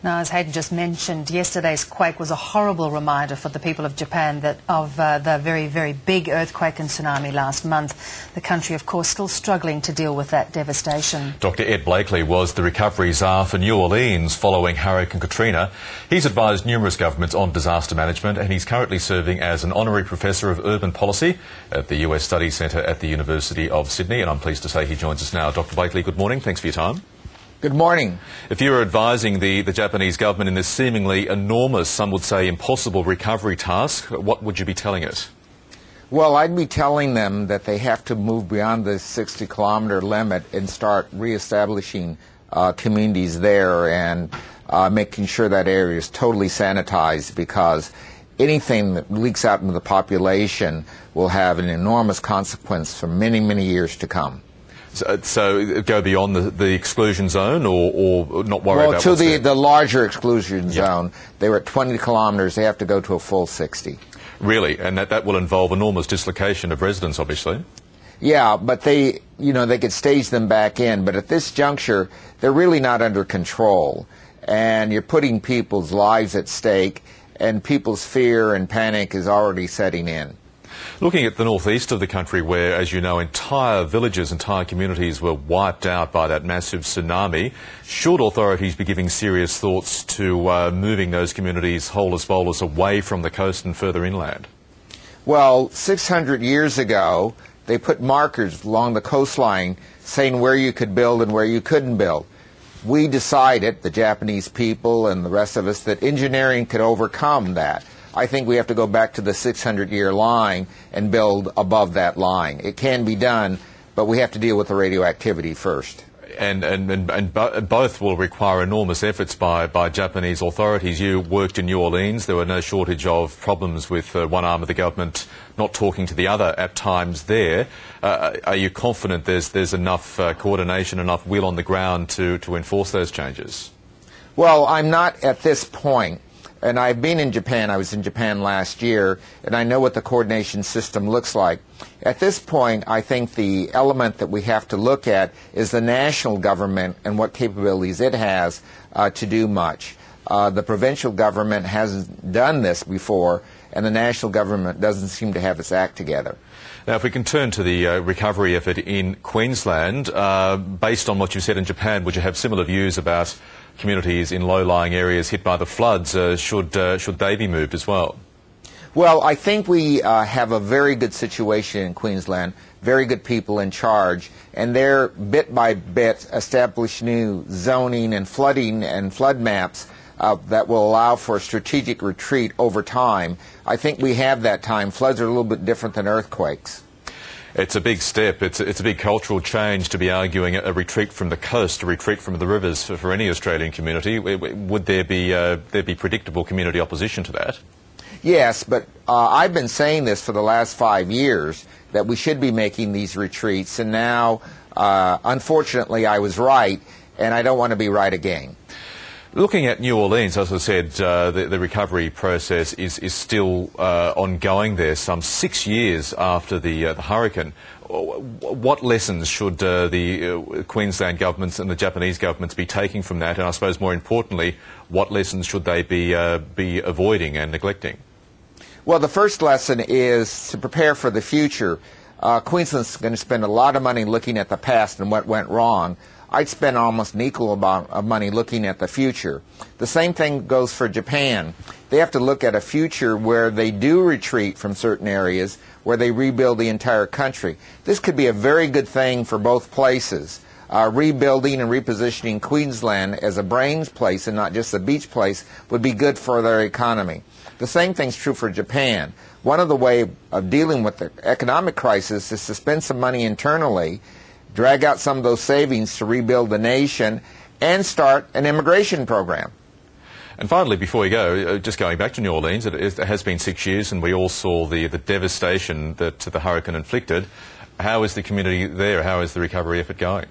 Now, as Hayden just mentioned, yesterday's quake was a horrible reminder for the people of Japan of the very, very big earthquake and tsunami last month. The country, of course, still struggling to deal with that devastation. Dr. Ed Blakely was the recovery czar for New Orleans following Hurricane Katrina. He's advised numerous governments on disaster management, and he's currently serving as an honorary professor of urban policy at the US Studies Centre at the University of Sydney. And I'm pleased to say he joins us now. Dr. Blakely, good morning. Thanks for your time. Good morning. If you were advising the Japanese government in this seemingly enormous, some would say impossible recovery task, what would you be telling it? Well, I'd be telling them that they have to move beyond the 60-kilometer limit and start reestablishing communities there and making sure that area is totally sanitized, because anything that leaks out into the population will have an enormous consequence for many, many years to come. So go beyond the exclusion zone, or not worry about what's there? The larger exclusion zone, they were at 20 kilometers, they have to go to a full 60. Really? And that will involve enormous dislocation of residents, obviously. Yeah, but they could stage them back in, but at this juncture, they're really not under control. And you're putting people's lives at stake, and people's fear and panic is already setting in. Looking at the northeast of the country, where, as you know, entire villages, entire communities were wiped out by that massive tsunami, should authorities be giving serious thoughts to moving those communities whole as bolus away from the coast and further inland? Well, 600 years ago, they put markers along the coastline saying where you could build and where you couldn't build. We decided, the Japanese people and the rest of us, that engineering could overcome that. I think we have to go back to the 600-year line and build above that line. It can be done, but we have to deal with the radioactivity first. And both will require enormous efforts by Japanese authorities. You worked in New Orleans. There were no shortage of problems with one arm of the government not talking to the other at times there. Are you confident there's enough coordination, enough will on the ground to enforce those changes? Well, I'm not at this point. And I've been in Japan. I was in Japan last year, and I know what the coordination system looks like. At this point, I think the element that we have to look at is the national government and what capabilities it has to do much. The provincial government hasn't done this before, and the national government doesn't seem to have its act together. Now, if we can turn to the recovery effort in Queensland, based on what you said in Japan, would you have similar views about communities in low-lying areas hit by the floods? Should they be moved as well? Well, I think we have a very good situation in Queensland, very good people in charge, and they're bit by bit establish new zoning and flooding and flood maps that will allow for a strategic retreat over time. I think we have that time. Floods are a little bit different than earthquakes. It's a big step. It's a big cultural change to be arguing a retreat from the coast, a retreat from the rivers for any Australian community. Would there be predictable community opposition to that? Yes, but I've been saying this for the last 5 years, that we should be making these retreats, and now, unfortunately, I was right, and I don't want to be right again. Looking at New Orleans, as I said, the recovery process is still ongoing there, some 6 years after the hurricane. What lessons should the Queensland governments and the Japanese governments be taking from that? And I suppose more importantly, what lessons should they be avoiding and neglecting? Well, the first lesson is to prepare for the future. Queensland's going to spend a lot of money looking at the past and what went wrong. I'd spend almost an equal amount of money looking at the future. The same thing goes for Japan. They have to look at a future where they do retreat from certain areas, where they rebuild the entire country. This could be a very good thing for both places. Rebuilding and repositioning Queensland as a brains place and not just a beach place would be good for their economy. The same thing's true for Japan. One of the ways of dealing with the economic crisis is to spend some money internally, drag out some of those savings to rebuild the nation, and start an immigration program. And finally, before we go, just going back to New Orleans, it has been 6 years and we all saw the devastation that the hurricane inflicted. How is the community there? How is the recovery effort going?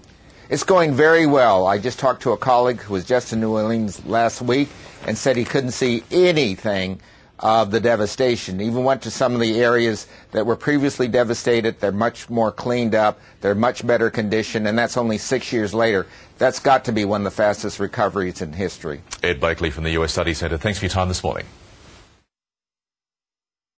It's going very well. I just talked to a colleague who was just in New Orleans last week and said he couldn't see anything of the devastation. Even went to some of the areas that were previously devastated. They're much more cleaned up. They're much better condition, and that's only 6 years later. That's got to be one of the fastest recoveries in history. Ed Blakely from the US Study Centre, thanks for your time this morning.